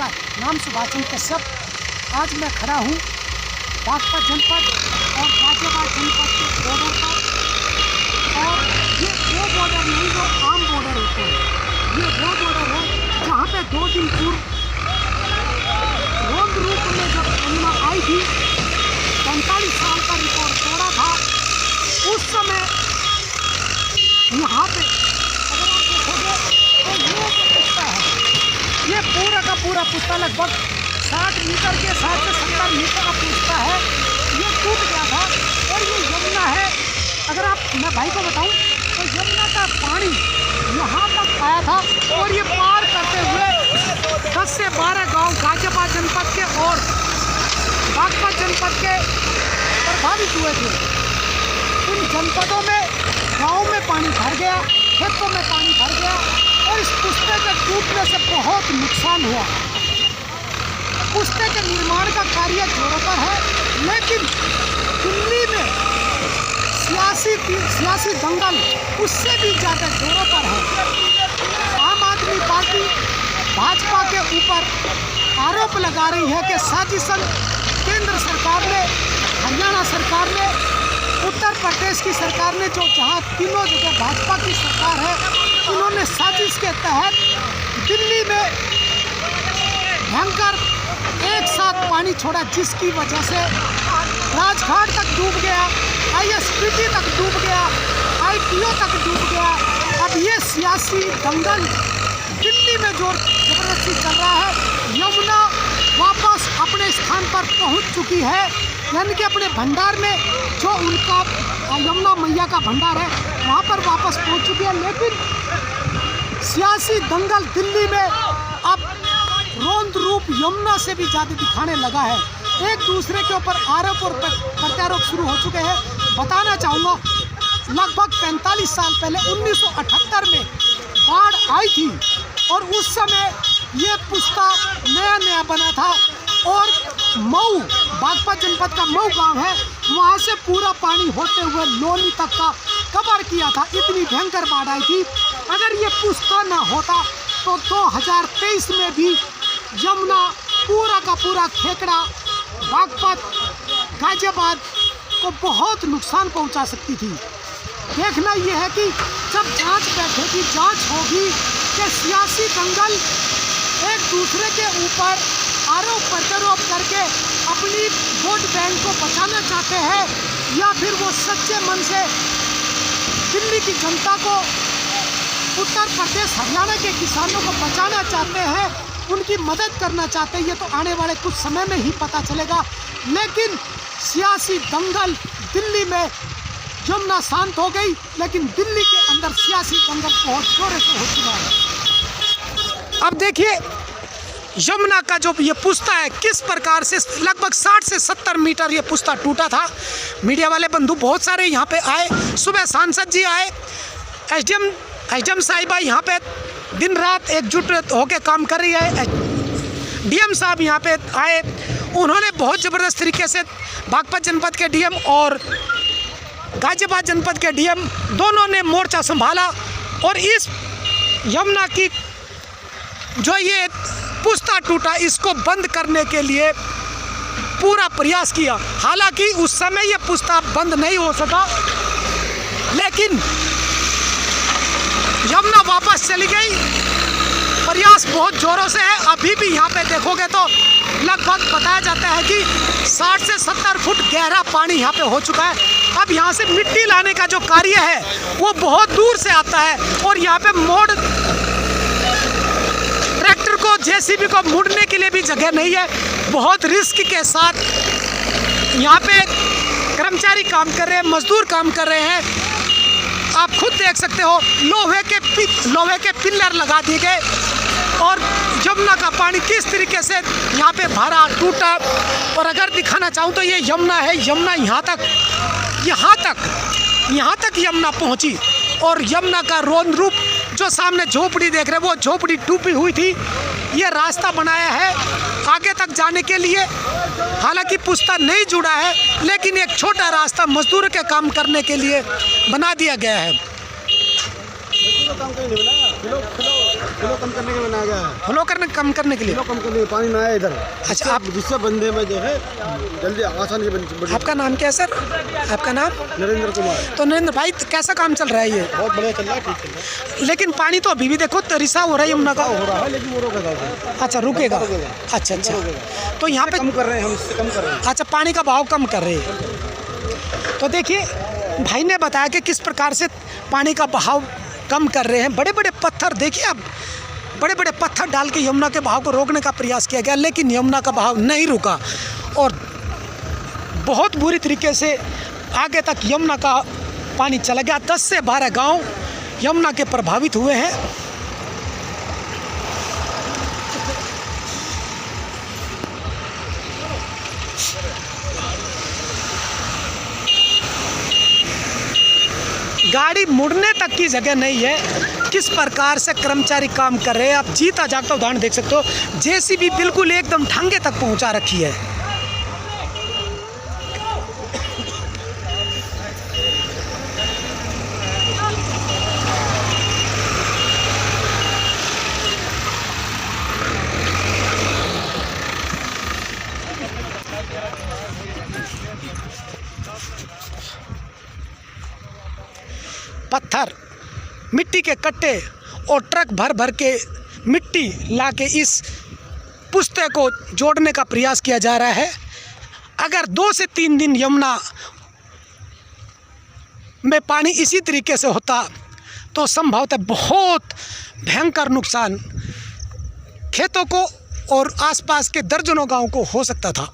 नमस्कार, नाम सुभाष चंद्र कश्यप। आज मैं खड़ा हूँ बागपत जनपद और गाजियाबाद जनपद के बॉर्डर पर, और ये वो बॉर्डर नहीं जो आम बॉर्डर होते हैं, ये वो बॉर्डर है जहाँ पे 2 दिन पूर्व रोंद रूप में जब यमुना आई थी, 45 साल का रिकॉर्ड तोड़ा था। उस समय यहाँ पे अगर आप देखोगे तो ये जो पुस्ता है, ये पूरा का पूरा पुस्ता लगभग 60 मीटर के 60 से 70 मीटर का पुस्ता है। ये टूट गया था और ये यमुना है। अगर मैं भाई को बताऊं तो यमुना का पानी यहाँ तक आया था और ये पार करते हुए 10 से 12 गांव गाजियाबाद जनपद के और बागपत जनपद के प्रभावित हुए थे। उन जनपदों में गाँव में पानी भर गया, खेतों में पानी भर गया और इस पुस्ते के टूटने से बहुत नुकसान हुआ। पुस्ते के निर्माण का कार्य जोरों पर है, लेकिन दिल्ली में सियासी दंगल उससे भी ज़्यादा जोरों पर है। आम आदमी पार्टी भाजपा के ऊपर आरोप लगा रही है कि साजिशन केंद्र सरकार ने, हरियाणा सरकार ने, उत्तर प्रदेश की सरकार ने, जो जहाँ तीनों जगह भाजपा की सरकार है, उन्होंने साजिश के तहत दिल्ली में भयंकर एक साथ पानी छोड़ा, जिसकी वजह से राजघाट तक डूब गया, ISBT तक डूब गया, ITO तक डूब गया। अब ये सियासी दंगल दिल्ली में जोर जबरदस्ती चल रहा है। यमुना वापस अपने स्थान पर पहुंच चुकी है, यानी कि अपने भंडार में, जो उनका यमुना मैया का भंडार है, वहाँ पर वापस पहुँच चुकी है। लेकिन सियासी दंगल दिल्ली में अब रोंद रूप यमुना से भी ज़्यादा दिखाने लगा है। एक दूसरे के ऊपर आरोप और प्रत्यारोप शुरू हो चुके हैं। बताना चाहूँगा, लगभग 45 साल पहले 1978 में बाढ़ आई थी और उस समय ये पुस्ता नया बना था और मऊ, बागपत जनपद का मऊ गांव है, वहाँ से पूरा पानी होते हुए लोनी तक का कवर किया था। इतनी भयंकर बाढ़ आई थी। अगर ये पुस्ता ना होता तो 2023 में भी यमुना पूरा का पूरा खेकड़ा बागपत गाजियाबाद को बहुत नुकसान पहुंचा सकती थी। देखना यह है कि जब जांच बैठेगी, जांच होगी कि सियासी दंगल एक दूसरे के ऊपर आरोप प्रत्यारोप करके अपनी वोट बैंक को बचाना चाहते हैं, या फिर वो सच्चे मन से दिल्ली की जनता को, उत्तर प्रदेश हरियाणा के किसानों को बचाना चाहते हैं, उनकी मदद करना चाहते हैं। ये तो आने वाले कुछ समय में ही पता चलेगा। लेकिन सियासी दंगल दिल्ली में, यमुना शांत हो गई, लेकिन दिल्ली के अंदर सियासी दंगल बहुत जोरों से हो चुका है। अब देखिए यमुना का जो ये पुस्ता है, किस प्रकार से लगभग 60 से 70 मीटर ये पुस्ता टूटा था। मीडिया वाले बंधु बहुत सारे यहाँ पे आए, सुबह सांसद जी आए, एसडीएम साहिबा यहाँ पे दिन रात एकजुट होकर काम कर रही है, डीएम साहब यहाँ पे आए, उन्होंने बहुत ज़बरदस्त तरीके से बागपत जनपद के डीएम और गाजियाबाद जनपद के डीएम दोनों ने मोर्चा संभाला और इस यमुना की जो ये पुस्ता टूटा, इसको बंद करने के लिए पूरा प्रयास किया। हालांकि उस समय ये पुस्ता बंद नहीं हो सका, लेकिन यमुना वापस चली गई। प्रयास बहुत जोरों से है। अभी भी यहाँ पे देखोगे तो लगभग बताया जाता है कि 60 से 70 फुट गहरा पानी यहाँ पे हो चुका है। अब यहाँ से मिट्टी लाने का जो कार्य है वो बहुत दूर से आता है और यहाँ पे मोड़, ट्रैक्टर को, जेसीबी को मुड़ने के लिए भी जगह नहीं है। बहुत रिस्क के साथ यहाँ पे कर्मचारी काम कर रहे हैं, मजदूर काम कर रहे हैं। आप खुद देख सकते हो, लोहे के पिलर लगा दिए गए और यमुना का पानी किस तरीके से यहाँ पे भरा, टूटा। और अगर दिखाना चाहूँ तो ये यमुना है, यमुना यहाँ तक यमुना पहुँची और यमुना का रोंद रूप, जो सामने झोपड़ी देख रहे हैं, वो झोपड़ी डूबी हुई थी। ये रास्ता बनाया है आगे तक जाने के लिए। हालांकि पुस्ता नहीं जुड़ा है, लेकिन एक छोटा रास्ता मजदूर के काम करने के लिए बना दिया गया है। फ्लो कम करने के लिए बनाया गया है। फ्लो कम करने के लिए। फ्लो कम करने के लिए पानी ना आए इधर। अच्छा, आप जिससे बंदे में जो है जल्दी आसानी से बन। आपका नाम क्या है सर? आपका नाम? नरेंद्र कुमार। तो नरेंद्र भाई कैसा काम चल रहा है ये? बहुत बढ़िया चल रहा है, ठीक चल रहा है। लेकिन पानी तो अभी भी देखो रिसाव हो रहा है यमुना का। हो रहा है लेकिन वो रोकेगा। अच्छा रुकेगा। अच्छा अच्छा, तो यहाँ पे कम कर रहे हैं हम, इससे कम कर रहे हैं। अच्छा, पानी का बहाव कम कर रहे हैं। तो देखिए भाई ने बताया कि किस प्रकार से पानी का बहाव कम कर रहे हैं। बड़े बड़े पत्थर देखिए, अब बड़े बड़े पत्थर डाल के यमुना के बहाव को रोकने का प्रयास किया गया, लेकिन यमुना का बहाव नहीं रुका और बहुत बुरी तरीके से आगे तक यमुना का पानी चला गया। 10 से 12 गांव यमुना के प्रभावित हुए हैं। गाड़ी मुड़ने तक की जगह नहीं है। किस प्रकार से कर्मचारी काम कर रहे हैं, आप जीता जागता उदाहरण देख सकते हो। जेसीबी बिल्कुल एकदम ढंगे तक पहुंचा रखी है। पत्थर, मिट्टी के कट्टे और ट्रक भर भर के मिट्टी लाके इस पुश्ते को जोड़ने का प्रयास किया जा रहा है। अगर 2 से 3 दिन यमुना में पानी इसी तरीके से होता तो संभवतः बहुत भयंकर नुकसान खेतों को और आसपास के दर्जनों गांवों को हो सकता था।